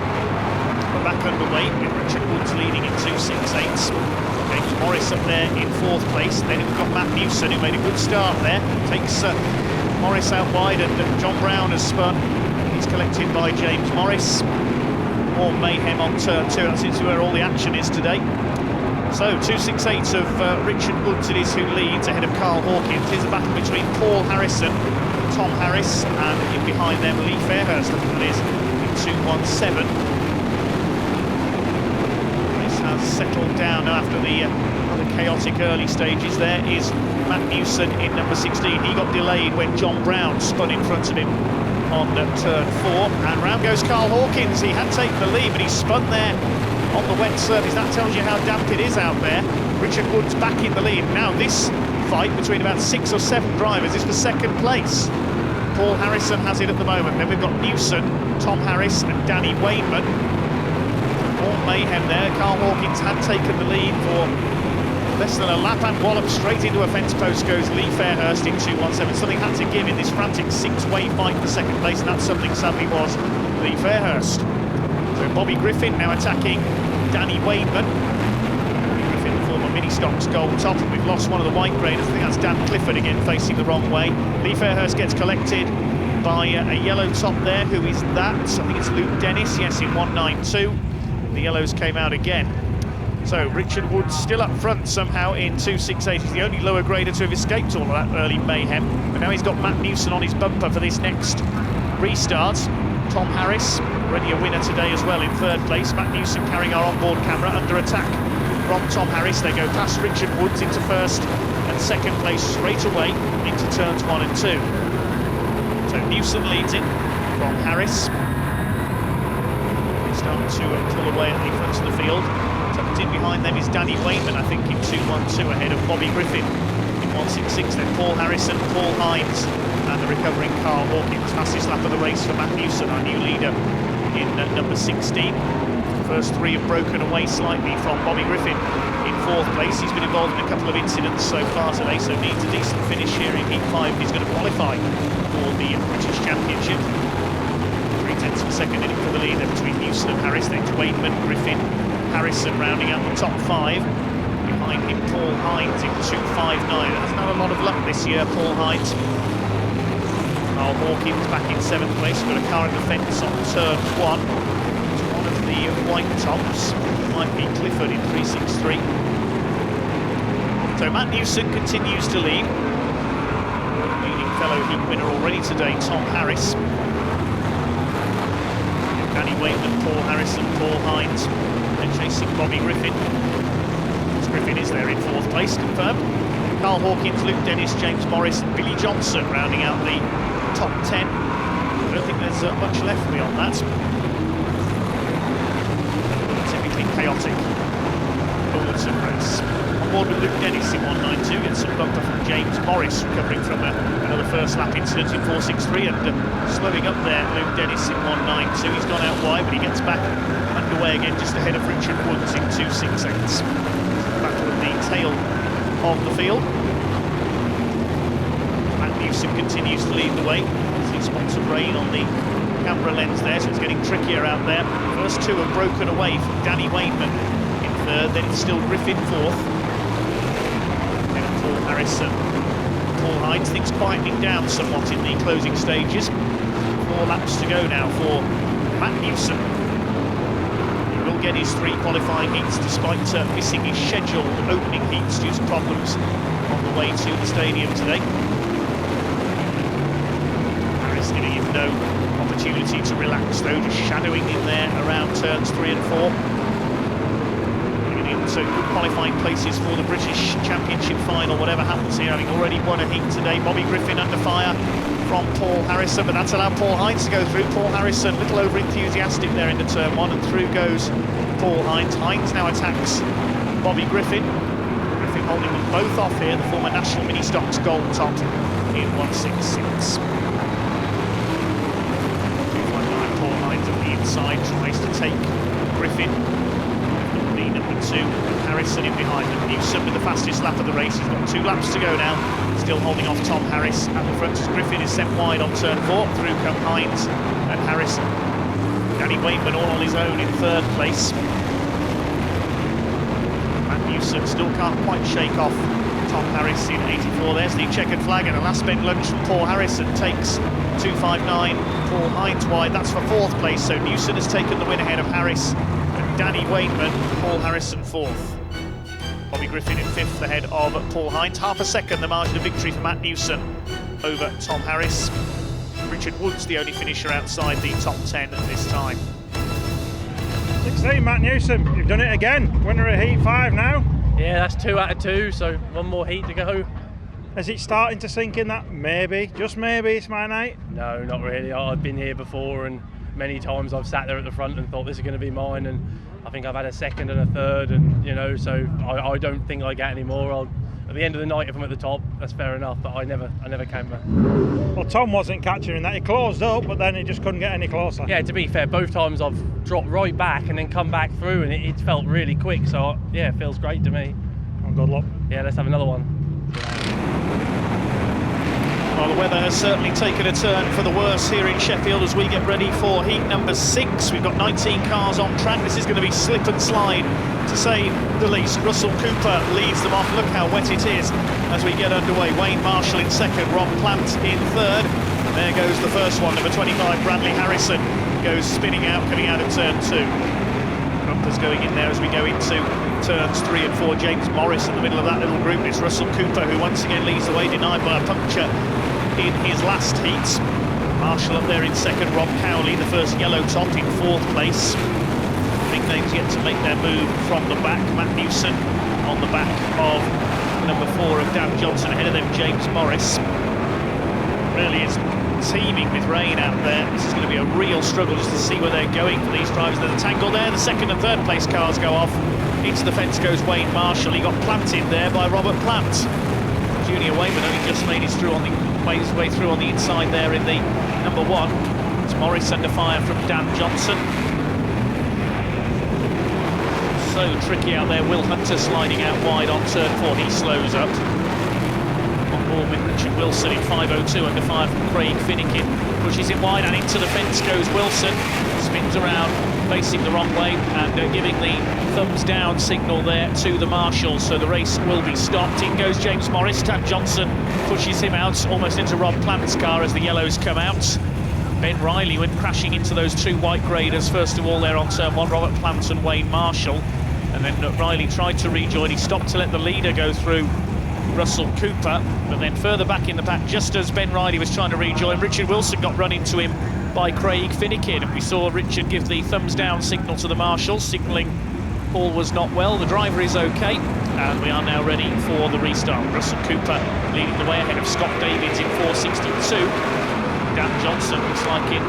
We're back underway with Richard Woods leading in 2.68. James Morris up there in 4th place. Then we've got Matt Newson, who made a good start there. Takes Morris out wide, and John Brown has spun. He's collected by James Morris. More mayhem on turn 2. That seems to be where all the action is today. So 2.68 of Richard Woods it is who leads ahead of Carl Hawkins. Here's a battle between Paul Harrison, Tom Harris, and in behind them Lee Fairhurst, I think that is, in 2.17. Race has settled down after the rather chaotic early stages. There is Matt Newson in number 16. He got delayed when John Brown spun in front of him on turn 4. And round goes Carl Hawkins. He had taken the lead, but he spun there on the wet surface. That tells you how damp it is out there. Richard Woods back in the lead. Now this fight between about 6 or 7 drivers is for 2nd place. Paul Harrison has it at the moment. Then we've got Newson, Tom Harris and Danny Wainman. All mayhem there. Carl Hawkins had taken the lead for less than a lap, and wallop straight into a fence post goes Lee Fairhurst in 2.17. Something had to give in this frantic 6-way fight for 2nd place, and that something sadly was Lee Fairhurst. So Bobby Griffin now attacking Danny Wainman. Bobby Griffin, the former mini-stocks gold top, and we've lost one of the white graders. I think that's Dan Clifford again facing the wrong way. Lee Fairhurst gets collected by a yellow top there. Who is that? I think it's Luke Dennis, yes, in 192. The yellows came out again. So Richard Woods still up front somehow in 2.68. He's the only lower grader to have escaped all of that early mayhem. But now he's got Matt Newson on his bumper for this next restart. Tom Harris, already a winner today as well in third place. Matt Newson carrying our onboard camera, under attack from Tom Harris. They go past Richard Woods into first and second place straight away into turns 1 and 2. So Newson leads it from Harris. They start to pull away at the front of the field. Tucked in behind them is Danny Wayman, I think, in 2.12 ahead of Bobby Griffin in 1.66. Then Paul Harrison, Paul Hines, and the recovering Carl Hawkins. Fastest lap of the race for Matt Newson, our new leader in number 16. First three have broken away slightly from Bobby Griffin in fourth place. He's been involved in a couple of incidents so far today, so needs a decent finish here in Heat 5 if he's going to qualify for the British Championship. 3/10 of a second in it for the leader between Newson and Harris. Then Waitman, Griffin, Harrison rounding out the top 5. Behind him, Paul Hines in 2.59. Hasn't had a lot of luck this year, Paul Hines. Carl Hawkins back in 7th place. Got a car in the fence on turn 1. It's one of the white tops. Might be Clifford in 3.63. So Matt Newson continues to lead. Leading fellow heat winner already today, Tom Harris. Danny Waitman, Paul Harrison, Paul Hines. And chasing Bobby Griffin. Griffin is there in 4th place, confirmed. Carl Hawkins, Luke Dennis, James Morris and Billy Johnson rounding out the top 10. I don't think there's much left beyond that. Typically chaotic Owlerton race. On board with Luke Dennis in 1.92, gets some bumper from James Morris, recovering from another first lap incident in 4.63, and slowing up there, Luke Dennis in 1.92. He's gone out wide, but he gets back underway again, just ahead of Richard Woods in 2.68. Battle at the tail of the field. Matt Newson continues to lead the way. See spots of rain on the camera lens there, so it's getting trickier out there. First two have broken away from Danny Wainman in 3rd, then it's still Griffin 4th. Then Paul Harrison. Paul Hines, things quietening down somewhat in the closing stages. 4 laps to go now for Matt Newson. He will get his 3 qualifying heats despite missing his scheduled opening heats due to problems on the way to the stadium today. Harris giving him no opportunity to relax though, just shadowing in there around turns 3 and 4. Bringing in so good qualifying places for the British Championship final, whatever happens here, having already won a heat today. Bobby Griffin under fire from Paul Harrison, but that's allowed Paul Hines to go through. Paul Harrison a little over enthusiastic there into turn 1, and through goes Paul Hines. Hines now attacks Bobby Griffin. Griffin holding them both off here, the former National Mini Stocks gold top in 1.66. Paul Hines on the inside tries to take Griffin. The number 2, Harrison in behind them. Newson with the fastest lap of the race. He's got 2 laps to go now. Still holding off Tom Harris at the front as Griffin is sent wide on turn 4. Through come Hines and Harrison. Danny Wainman all on his own in 3rd place. Matt Newson still can't quite shake off Tom Harris in 84. There's the checkered flag and a last bend lunge from Paul Harrison. Takes 2.59. Paul Hines wide. That's for 4th place. So Newson has taken the win ahead of Harris. And Danny Wainman, Paul Harrison 4th. Bobby Griffin in 5th ahead of Paul Hines. Half a second the margin of victory for Matt Newson over Tom Harris. Richard Woods the only finisher outside the top 10 at this time. 16, Matt Newson, you've done it again. Winner of Heat 5 now. Yeah, that's 2 out of 2, so 1 more heat to go. Is it starting to sink in that maybe, just maybe, it's my night? No, not really. I've been here before, and many times I've sat there at the front and thought this is going to be mine, and I think I've had a 2nd and a 3rd, and you know, so I don't think I get any more. At the end of the night, if I'm at the top, that's fair enough, but I never came back. Well, Tom wasn't catching in that. He closed up, but then he just couldn't get any closer. Yeah, to be fair, both times I've dropped right back and then come back through, and it felt really quick, so yeah, it feels great to me. Well, good luck. Yeah, let's have another one. Well, the weather has certainly taken a turn for the worse here in Sheffield as we get ready for heat number 6. We've got 19 cars on track. This is going to be slip and slide, to say the least. Russell Cooper leads them off. Look how wet it is as we get underway. Wayne Marshall in 2nd, Rob Plant in 3rd. There goes the first one, number 25, Bradley Harrison, goes spinning out, coming out of turn 2. bumpers going in there as we go into turns 3 and 4. James Morris in the middle of that little group. It's Russell Cooper who once again leads the way, denied by a puncture in his last heat. Marshall up there in second. Rob Cowley, the first yellow top, in 4th place. Big names yet to make their move from the back. Matt Newson on the back of number 4 of Dan Johnson. Ahead of them, James Morris. Really is teeming with rain out there. This is going to be a real struggle just to see where they're going for these drivers. There's a tangle there. The 2nd and 3rd place cars go off. Into the fence goes Wayne Marshall. He got planted there by Robert Plant. Junior Wayman only just made his way through on the inside there in the number 1. It's Morris under fire from Dan Johnson. So tricky out there. Will Hunter sliding out wide on turn 4. He slows up. On board with Richard Wilson in 5.02 under fire from Craig Finnegan. Pushes it wide and into the fence goes Wilson. Spins around, facing the wrong way and giving the thumbs down signal there to the marshals. So the race will be stopped. In goes James Morris. Dan Johnson pushes him out almost into Rob Plant's car as the yellows come out. Ben Riley went crashing into those 2 white graders first of all there on turn 1, Robert Plant and Wayne Marshall. And then Riley tried to rejoin. He stopped to let the leader go through, Russell Cooper, but then further back in the pack, just as Ben Riley was trying to rejoin, Richard Wilson got run into him by Craig Finnegan, and we saw Richard give the thumbs down signal to the marshals, signalling all was not well. The driver is okay, and we are now ready for the restart. Russell Cooper leading the way ahead of Scott Davids in 4.62. Dan Johnson looks like in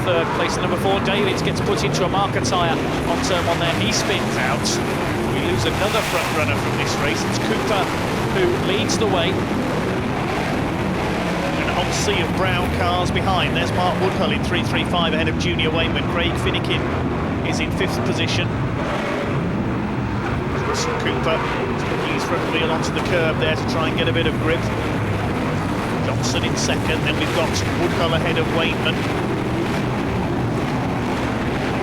3rd place. Number 4, Davids gets put into a marker tyre on turn 1 there. He spins out. We lose another front runner from this race. It's Cooper who leads the way. And a whole sea of brown cars behind. There's Mark Woodhull in 3.35 ahead of Junior Wayman. Craig Finnegan is in 5th position. Russell Cooper is putting his front wheel onto the curb there to try and get a bit of grip. Johnson in 2nd, then we've got Woodhull ahead of Wayman.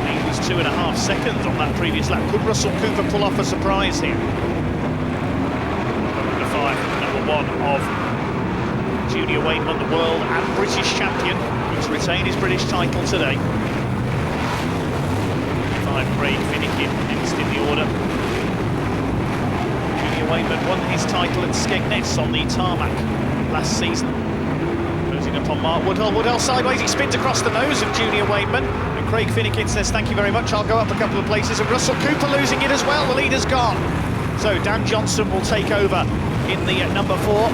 He was 2.5 seconds on that previous lap. Could Russell Cooper pull off a surprise here? Number 5, number 1 of Junior Wayman, the world and British champion, to retain his British title today. 5, Craig Finnegan next in the order. Junior Wayman won his title at Skegness on the tarmac last season. Closing up on Mark Woodhull. Woodhull sideways, he spins across the nose of Junior Wayman, and Craig Finnegan says thank you very much, I'll go up a couple of places, and Russell Cooper losing it as well. The leader's gone. So Dan Johnson will take over in the number 4.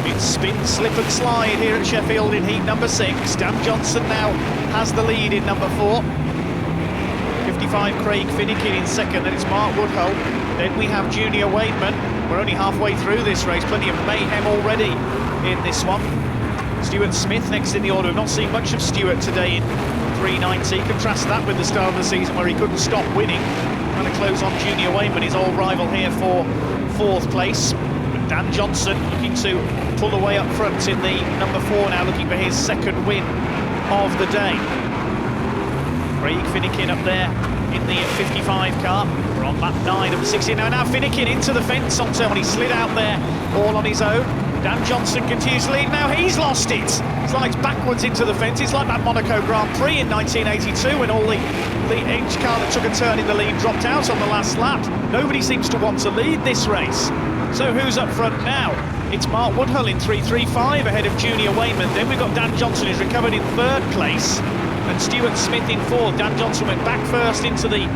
It's spin, slip and slide here at Sheffield in heat number 6. Dan Johnson now has the lead in number 4. 55 Craig Finnegan in 2nd, then it's Mark Woodhull. Then we have Junior Wayman. We're only halfway through this race, plenty of mayhem already in this one. Stuart Smith next in the order. We've not seen much of Stuart today in 390. Contrast that with the start of the season where he couldn't stop winning. Trying to close on Junior Wayman, his old rival here for 4th place. But Dan Johnson looking to pull away up front in the number 4 now, looking for his 2nd win of the day. Craig Finnegan up there in the 55 car. We're on lap 9 of the 60. Now Finnegan into the fence on turn 1. He slid out there all on his own. Dan Johnson continues to lead. Now he's lost it. Slides backwards into the fence. It's like that Monaco Grand Prix in 1982 when all the each car that took a turn in the lead dropped out on the last lap. Nobody seems to want to lead this race. So who's up front now? It's Mark Woodhull in 3.35 ahead of Junior Wayman. Then we've got Dan Johnson who's recovered in 3rd place. And Stuart Smith in 4th. Dan Johnson went back first into the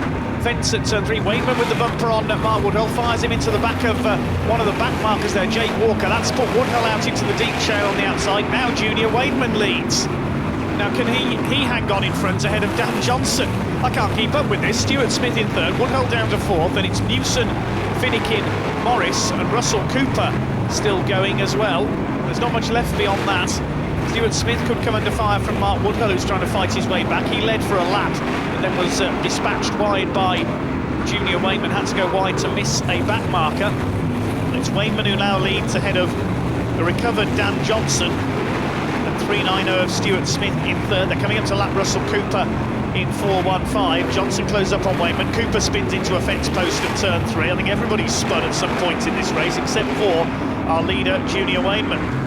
fence at turn 3. Wayman with the bumper on Mark Woodhull fires him into the back of one of the back markers there, Jake Walker. That's put Woodhull out into the deep shale on the outside. Now Junior Wayman leads. Now can he hang on in front ahead of Dan Johnson? I can't keep up with this. Stuart Smith in 3rd, Woodhull down to 4th, then it's Newson, Finnegan, Morris and Russell Cooper still going as well. There's not much left beyond that. Stuart Smith could come under fire from Mark Woodhull, who's trying to fight his way back. He led for a lap and then was dispatched wide by Junior Wayman. Had to go wide to miss a back marker. It's Wayman who now leads ahead of the recovered Dan Johnson. And 3.90 of Stuart Smith in 3rd. They're coming up to lap Russell Cooper in 4.15. Johnson closes up on Wayman. Cooper spins into a fence post at turn 3. I think everybody's spun at some point in this race except for our leader, Junior Wayman.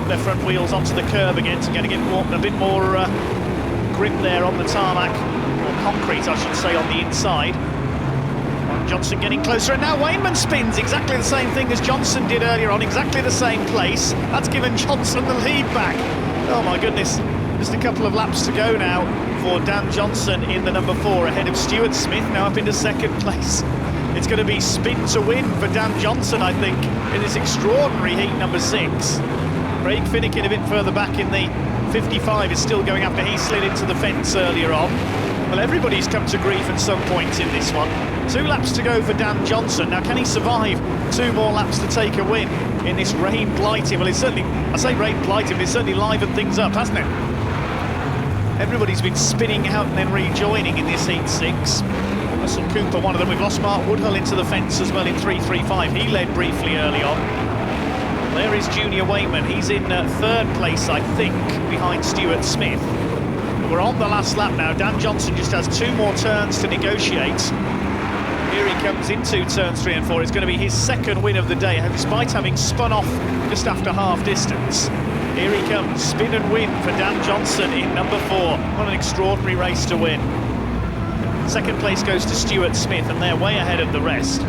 Their front wheels onto the curb again to get a bit more grip there on the tarmac, or concrete I should say, on the inside. Johnson getting closer, and now Wainman spins exactly the same thing as Johnson did earlier on, exactly the same place. That's given Johnson the lead back. Oh my goodness, just a couple of laps to go now for Dan Johnson in the number 4 ahead of Stuart Smith, now up into second place. It's going to be spin to win for Dan Johnson, I think, in this extraordinary heat number 6. Craig Finnegan a bit further back in the 55 is still going after he slid into the fence earlier on. Well, everybody's come to grief at some point in this one. 2 laps to go for Dan Johnson. Now, can he survive 2 more laps to take a win in this rain blighting? Well, it's certainly, I say rain blighting, but it's certainly livened things up, hasn't it? Everybody's been spinning out and then rejoining in this heat 6. Russell Cooper, one of them. We've lost Mark Woodhull into the fence as well in 3.35. He led briefly early on. There is Junior Wainman. He's in 3rd place, I think, behind Stuart Smith. We're on the last lap now. Dan Johnson just has 2 more turns to negotiate. Here he comes into turns 3 and 4. It's going to be his 2nd win of the day, despite having spun off just after half distance. Here he comes, spin and win for Dan Johnson in number 4. What an extraordinary race to win. 2nd place goes to Stuart Smith, and they're way ahead of the rest.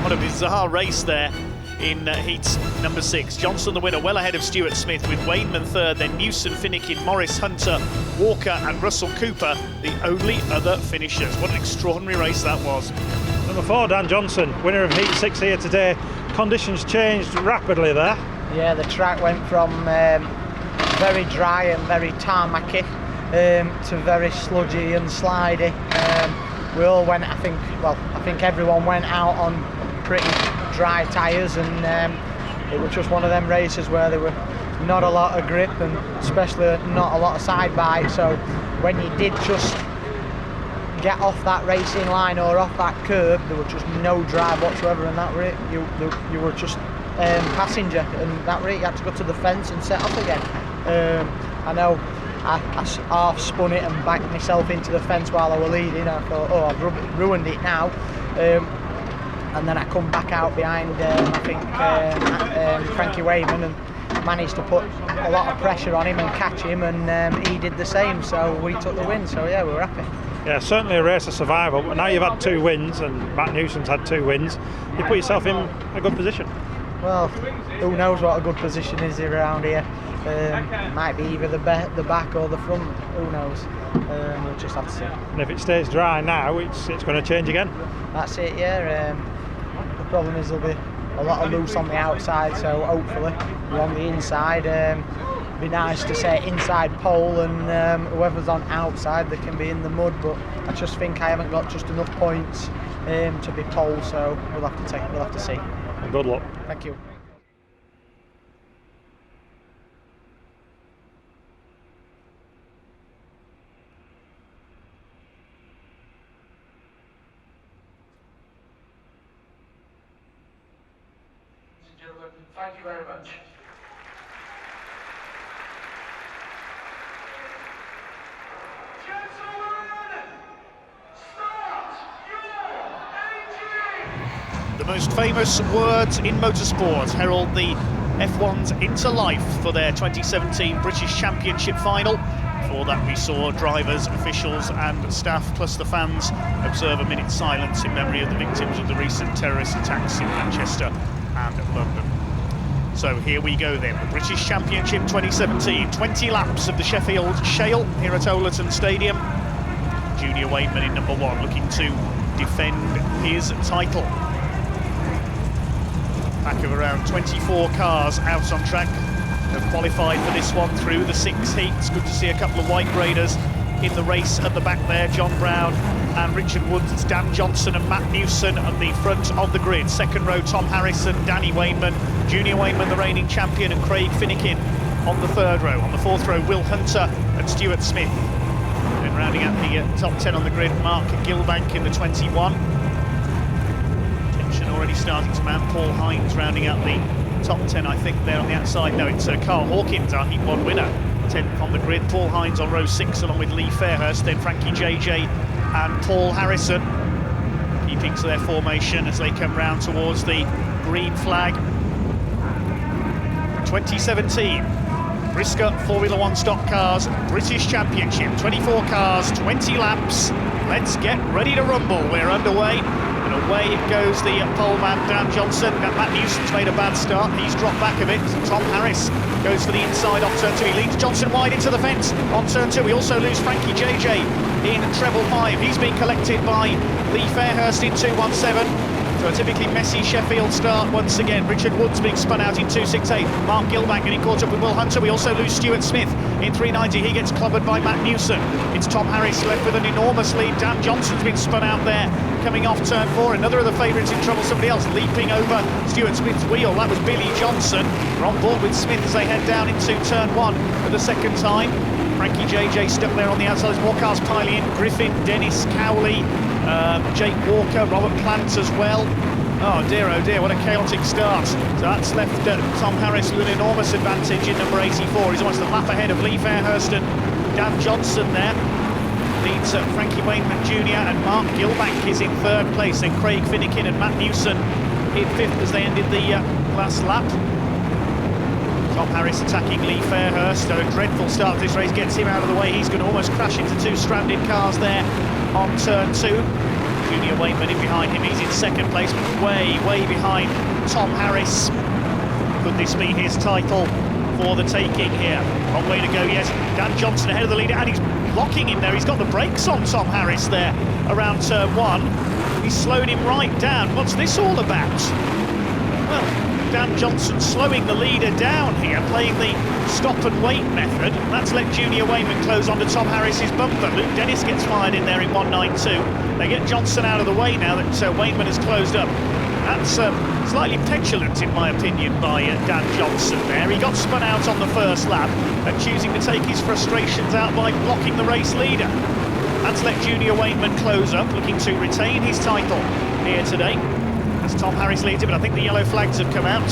What a bizarre race there in heat number 6. Johnson the winner, well ahead of Stuart Smith, with Wainman 3rd, then Newson, Finnegan, Morris, Hunter, Walker and Russell Cooper the only other finishers. What an extraordinary race that was. Number 4, Dan Johnson, winner of heat 6 here today. Conditions changed rapidly there. Yeah, the track went from very dry and very tarmacy to very sludgy and slidey. We all went, I think everyone went out on pretty dry tyres, and it was just one of them races where there were not a lot of grip and especially not a lot of side bite, so when you did just get off that racing line or off that curb, there was just no drive whatsoever, and that were it. You were just passenger, and that were it. You had to go to the fence and set off again. I know I half spun it and backed myself into the fence while I was leading. I thought, oh, I've ruined it now. And then I come back out behind, I think, Frankie Wainman, and managed to put a lot of pressure on him and catch him, and he did the same, so we took the win, so yeah, we were happy. Yeah, certainly a race of survival, but now you've had 2 wins, and Matt Newson's had 2 wins, you put yourself in a good position. Well, who knows what a good position is around here. Might be either the back or the front, who knows. We'll just have to see. And if it stays dry now, it's going to change again. That's it, yeah. The problem is there'll be a lot of loose on the outside, so hopefully we're on the inside. Be nice to say inside pole, and whoever's on outside, they can be in the mud, but I just think I haven't got just enough points to be pole, so we'll have to see. And good luck. Thank you. Thank you very much. Gentlemen, start your engine! The most famous words in motorsport herald the F1's into life for their 2017 British Championship final. Before that, we saw drivers, officials and staff, plus the fans, observe a minute's silence in memory of the victims of the recent terrorist attacks in Manchester and London. So here we go then, the British Championship 2017, 20 laps of the Sheffield Shale here at Owlerton Stadium. Junior Wainman in number 1, looking to defend his title. Pack of around 24 cars out on track have qualified for this one through the 6 heats. Good to see a couple of white graders in the race at the back there, John Brown and Richard Woods. It's Dan Johnson and Matt Newson at the front of the grid. 2nd row, Tom Harrison, Danny Wainman, Junior Wainman, the reigning champion, and Craig Finnegan on the 3rd row. On the 4th row, Will Hunter and Stuart Smith. Then rounding out the top 10 on the grid, Mark Gilbank in the 21. Tension already starting to mount. Paul Hines rounding out the top 10, I think, there on the outside. No, it's Carl Hawkins, our Heat 1 winner. 10th on the grid, Paul Hines on row 6 along with Lee Fairhurst, then Frankie JJ and Paul Harrison keeping to their formation as they come round towards the green flag. 2017 Brisca Formula One stock cars, British Championship, 24 cars, 20 laps. Let's get ready to rumble. We're underway, and away it goes the pole man, Dan Johnson. Matt Newson's made a bad start, he's dropped back a bit. Tom Harris goes for the inside off turn 2, he leads Johnson wide into the fence on turn 2. We also lose Frankie JJ in treble 5. He's been collected by Lee Fairhurst in 217. So a typically messy Sheffield start once again. Richard Wood's being spun out in 268. Mark Gilbank getting caught up with Will Hunter. We also lose Stuart Smith in 390. He gets clobbered by Matt Newson. It's Tom Harris left with an enormous lead. Dan Johnson's been spun out there coming off turn 4. Another of the favourites in trouble. Somebody else leaping over Stuart Smith's wheel. That was Billy Johnson. We're on board with Smith as they head down into turn 1 for the second time. Frankie JJ stuck there on the outside. More cars piling in. Griffin, Dennis, Cowley, Jake Walker, Robert Plant as well. Oh dear, what a chaotic start. So that's left Tom Harris with an enormous advantage in number 84. He's almost a lap ahead of Lee Fairhurst and Dan Johnson there. Leads Frankie Wainman Jr. and Mark Gilbank is in 3rd place. Then Craig Finnegan and Matt Newson in 5th as they ended the last lap. Tom Harris attacking Lee Fairhurst. A dreadful start to this race gets him out of the way. He's going to almost crash into 2 stranded cars there on turn 2. Junior Wainman in behind him. He's in 2nd place, but way behind Tom Harris. Could this be his title for the taking here? Long way to go, yes. Dan Johnson ahead of the leader, and he's blocking him there. He's got the brakes on Tom Harris there around turn 1. He's slowed him right down. What's this all about? Well, Dan Johnson slowing the leader down here, playing the stop and wait method. That's let Junior Wainman close onto Tom Harris's bumper. Luke Dennis gets fired in there in 192. They get Johnson out of the way now that Wainman has closed up. That's slightly petulant, in my opinion, by Dan Johnson there. He got spun out on the first lap and choosing to take his frustrations out by blocking the race leader. That's let Junior Wainman close up, looking to retain his title here today. As Tom Harris leads it, but I think the yellow flags have come out.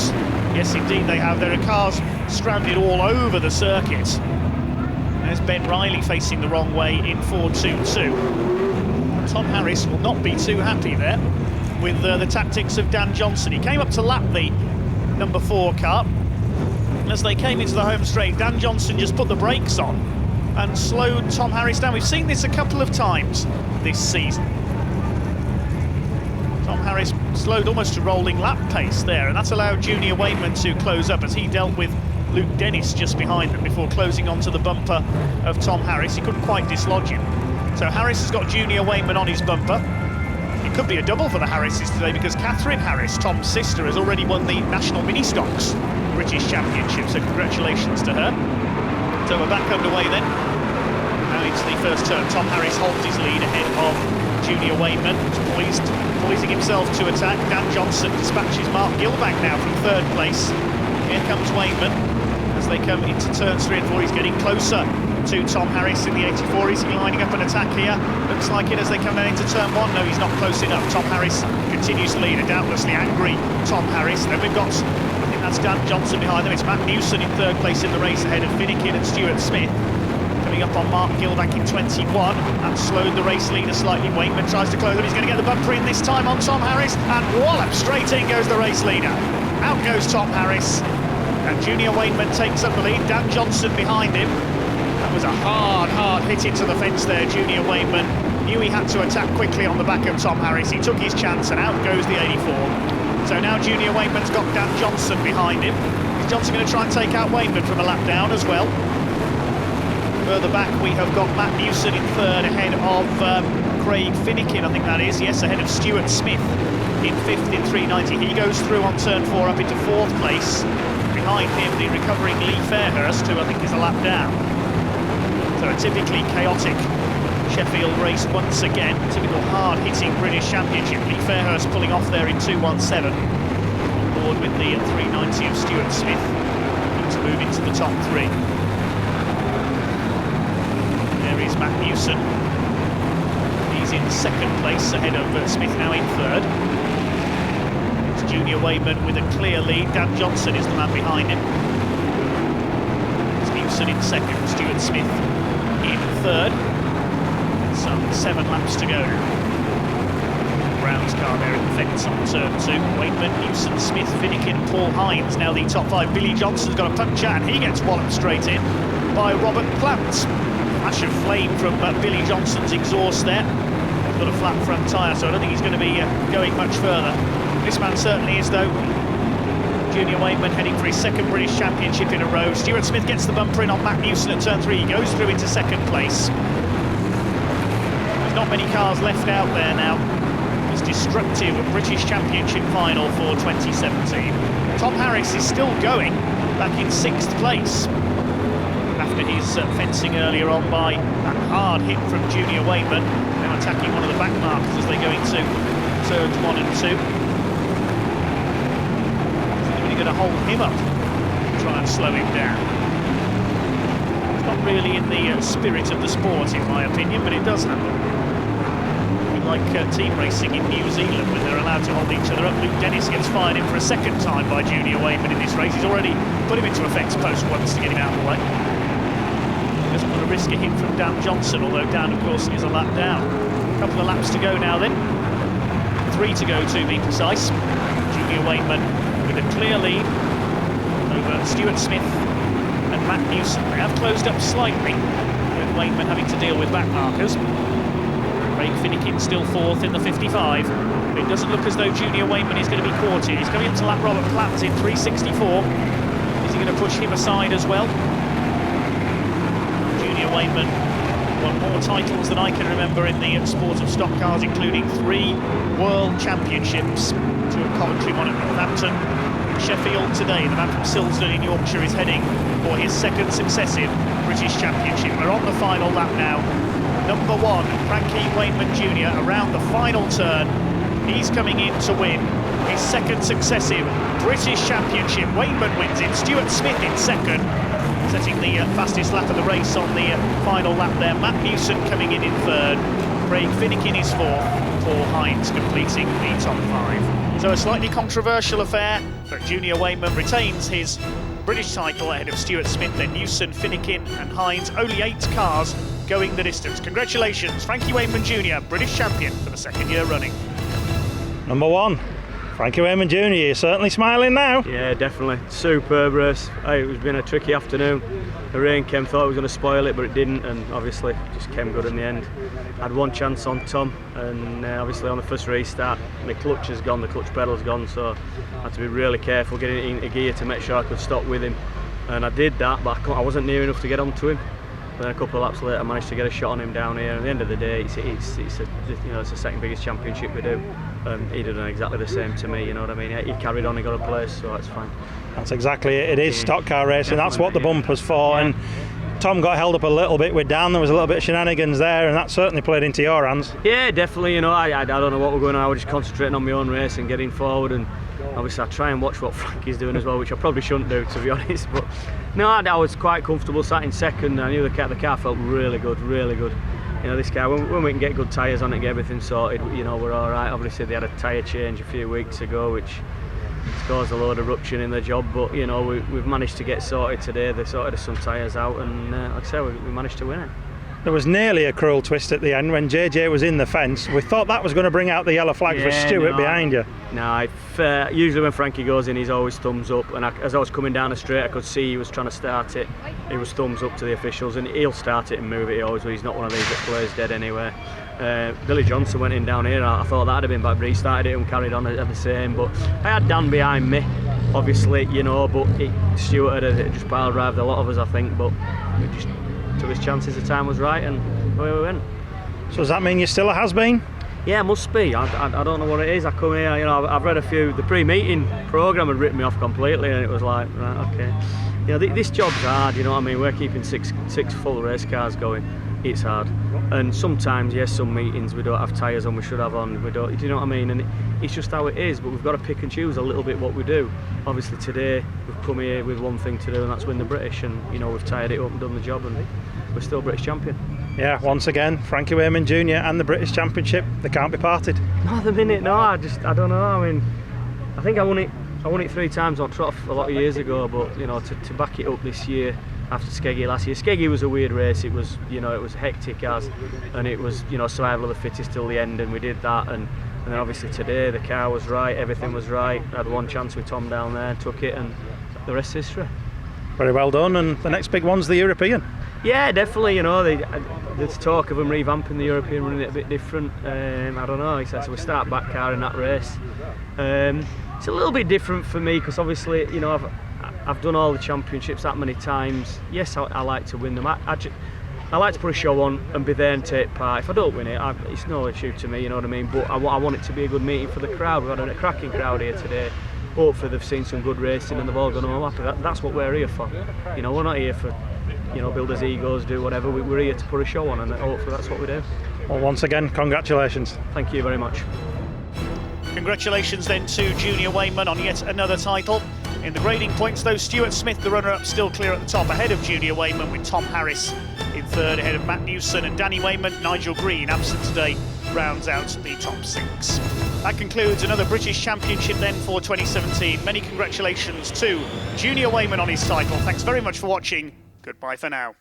Yes, indeed they have. There are cars stranded all over the circuit. There's Ben Riley facing the wrong way in 422. Tom Harris will not be too happy there with the tactics of Dan Johnson. He came up to lap the number 4 car. As they came into the home straight, Dan Johnson just put the brakes on and slowed Tom Harris down. We've seen this a couple of times this season. Tom Harris slowed almost to rolling lap pace there, and that's allowed Junior Wainman to close up as he dealt with Luke Dennis just behind them before closing onto the bumper of Tom Harris. He couldn't quite dislodge him. So Harris has got Junior Wainman on his bumper. It could be a double for the Harrises today because Catherine Harris, Tom's sister, has already won the National Mini Stocks British Championship, so congratulations to her. So we're back underway then. Now into the first turn. Tom Harris holds his lead ahead of Junior Wainman, poising himself to attack. Dan Johnson dispatches Mark Gilbank now from 3rd place. Here comes Wainman as they come into turns 3 and 4. He's getting closer to Tom Harris in the 84. Is he lining up an attack here? Looks like it as they come down into turn 1. No, he's not close enough. Tom Harris continues to lead, a doubtlessly angry Tom Harris. Then we've got, I think that's Dan Johnson behind them. It's Matt Newson in 3rd place in the race ahead of Finnegan and Stuart Smith. Coming up on Mark Gilbank in 21. That slowed the race leader slightly. Wainman tries to close him. He's going to get the bumper in this time on Tom Harris. And wallop, straight in goes the race leader. Out goes Tom Harris. And Junior Wainman takes up the lead. Dan Johnson behind him. That was a hard hit into the fence there, Junior Wainman. Knew he had to attack quickly on the back of Tom Harris. He took his chance and out goes the 84. So now Junior Wainman's got Dan Johnson behind him. Is Johnson going to try and take out Wainman from a lap down as well? Further back we have got Matt Newson in 3rd ahead of Craig Finnegan, I think that is. Yes, ahead of Stuart Smith in 5th in 390. He goes through on turn 4 up into 4th place. Behind him the recovering Lee Fairhurst, who I think is a lap down. So a typically chaotic Sheffield race once again. Typical hard-hitting British Championship. Lee Fairhurst pulling off there in 217. On board with the 390 of Stuart Smith. Looking to move into the top 3. There is Matt Newson. He's in 2nd place ahead of Smith, now in 3rd. It's Junior Wainman with a clear lead. Dan Johnson is the man behind him. It's Newson in 2nd, Stuart Smith in 3rd. Some 7 laps to go. Brown's car there in the fence on turn 2. Wakeman, Newson, Smith, Finnegan, Paul Hines. Now the top 5. Billy Johnson's got a puncture and he gets walloped straight in by Robert Plant. Flash of flame from Billy Johnson's exhaust there. He's got a flat front tyre, so I don't think he's going to be going much further. This man certainly is, though. Junior Wakeman heading for his 2nd British Championship in a row. Stuart Smith gets the bumper in on Matt Newson at turn 3. He goes through into 2nd place. There's not many cars left out there now. This destructive British Championship final for 2017. Tom Harris is still going, back in 6th place. After his fencing earlier on by that hard hit from Junior Wakeman. Now attacking one of the back markers as they go into turns 1 and 2. Going to hold him up, try and slow him down. It's not really in the spirit of the sport, in my opinion, but it does happen. Like team racing in New Zealand, when they're allowed to hold each other up. Luke Dennis gets fired in for a 2nd time by Junior Wakeman in this race. He's already put him into effects post once to get him out of the way. He doesn't want to risk a hit from Dan Johnson, although Dan, of course, is a lap down. A couple of laps to go now then. 3 to go, to be precise. Junior Wakeman with a clear lead over Stuart Smith and Matt Newson. They have closed up slightly, with Wakeman having to deal with back markers. Craig Finnegan still 4th in the 55. But it doesn't look as though Junior Wakeman is going to be caught here. He's coming up to lap Robert Plant in 3:64. Is he going to push him aside as well? Junior Wakeman won more titles than I can remember in the sport of stock cars, including 3 World Championships, 2 at Coventry, 1 at Northampton. Sheffield today, the man from Silsden in Yorkshire is heading for his 2nd successive British Championship. We're on the final lap now. Number 1, Frankie Wakeman Jr. around the final turn. He's coming in to win his 2nd successive British Championship. Wakeman wins it, Stuart Smith in 2nd, setting the fastest lap of the race on the final lap there. Matt Newson coming in 3rd, Craig Finnegan is 4th, Paul Hines completing the top 5. So a slightly controversial affair, but Junior Wakeman retains his British title ahead of Stuart Smith, then Newson, Finnegan and Hines. Only 8 cars going the distance. Congratulations, Frankie Wakeman Jr., British champion for the 2nd year running. Number 1, Frankie Wakeman Jr., you're certainly smiling now. Yeah, definitely. Superb race. It's been a tricky afternoon. The rain came, thought it was going to spoil it, but it didn't, and obviously just came good in the end. I had 1 chance on Tom, and obviously on the first restart, my clutch has gone, the clutch pedal's gone, so I had to be really careful getting it into gear to make sure I could stop with him. And I did that, but I wasn't near enough to get onto him. But then a couple of laps later, I managed to get a shot on him down here. At the end of the day, it's the 2nd biggest championship we do, and he'd have done exactly the same to me. You know what I mean? He carried on, he got a place, so that's fine. That's exactly it. It is stock car racing. That's what the bumper's for. Yeah. And Tom got held up a little bit with Dan. There was a little bit of shenanigans there, and that certainly played into your hands. Yeah, definitely. You know, I don't know what we're going on. I was just concentrating on my own race and getting forward, and obviously I try and watch what Frankie's doing as well, which I probably shouldn't do, to be honest. But no, I was quite comfortable, sat in 2nd. I knew the car felt really good, really good. You know, this car, when we can get good tyres on it, get everything sorted, you know, we're all right. Obviously they had a tyre change a few weeks ago, which caused a load of rupture in the job, but you know, we've managed to get sorted today. They sorted some tyres out, and like I say, we managed to win it. There was nearly a cruel twist at the end when JJ was in the fence. We thought that was going to bring out the yellow flag for Stuart behind you. No, usually when Frankie goes in, he's always thumbs up, and as I was coming down the straight, I could see he was trying to start it. He was thumbs up to the officials, and he'll start it and move it. He always will. He's not one of these that plays dead anyway. Billy Johnson went in down here. I thought that'd have been bad, but he started it and carried on at the same. But I had Dan behind me, obviously, you know, but Stuart had just pile drived a lot of us, I think, but we just took his chances, the time was right, and away we went. So does that mean you're still a has-been? Yeah, it must be. I don't know what it is. I come here, you know, I've read a few. The pre-meeting programme had written me off completely, and it was like, right, okay. You know, this job's hard, you know what I mean? We're keeping six full race cars going. It's hard. And sometimes, yes, some meetings we don't have tyres on, we should have on, we don't, do you know what I mean? And it's just how it is, but we've got to pick and choose a little bit what we do. Obviously today, we've come here with one thing to do, and that's win the British, and you know, we've tied it up and done the job, and we're still British champion. Yeah, once again, Frankie Wakeman Jr. and the British Championship, they can't be parted. Not at the minute, no, I don't know, I mean, I think I won it 3 times on trot a lot of years ago, but you know, to back it up this year, after Skeggy last year. Skeggy was a weird race. It was, you know, it was hectic and it was, you know, survival of the fittest till the end, and we did that, and And then obviously today the car was right, everything was right. I had one chance with Tom down there, took it, and the rest is history. Very well done, and the next big one's the European. Yeah, definitely. You know, there's talk of them revamping the European, running it a bit different. I don't know. So we start back car in that race. It's a little bit different for me because obviously, you know, I've done all the championships that many times. Yes, I like to win them. I like to put a show on and be there and take part. If I don't win it, it's no issue to me, you know what I mean? But I want it to be a good meeting for the crowd. We've had a cracking crowd here today. Hopefully they've seen some good racing and they've all gone home happy. That's what we're here for. You know, we're not here for, you know, builders' egos, do whatever. We're here to put a show on, and hopefully that's what we do. Well, once again, congratulations. Thank you very much. Congratulations then to Junior Wayman on yet another title. In the grading points though, Stuart Smith, the runner-up, still clear at the top, ahead of Junior Wayman, with Tom Harris in third, ahead of Matt Newson and Danny Wayman. Nigel Green, absent today, rounds out the top 6. That concludes another British Championship then for 2017. Many congratulations to Junior Wayman on his title. Thanks very much for watching. Goodbye for now.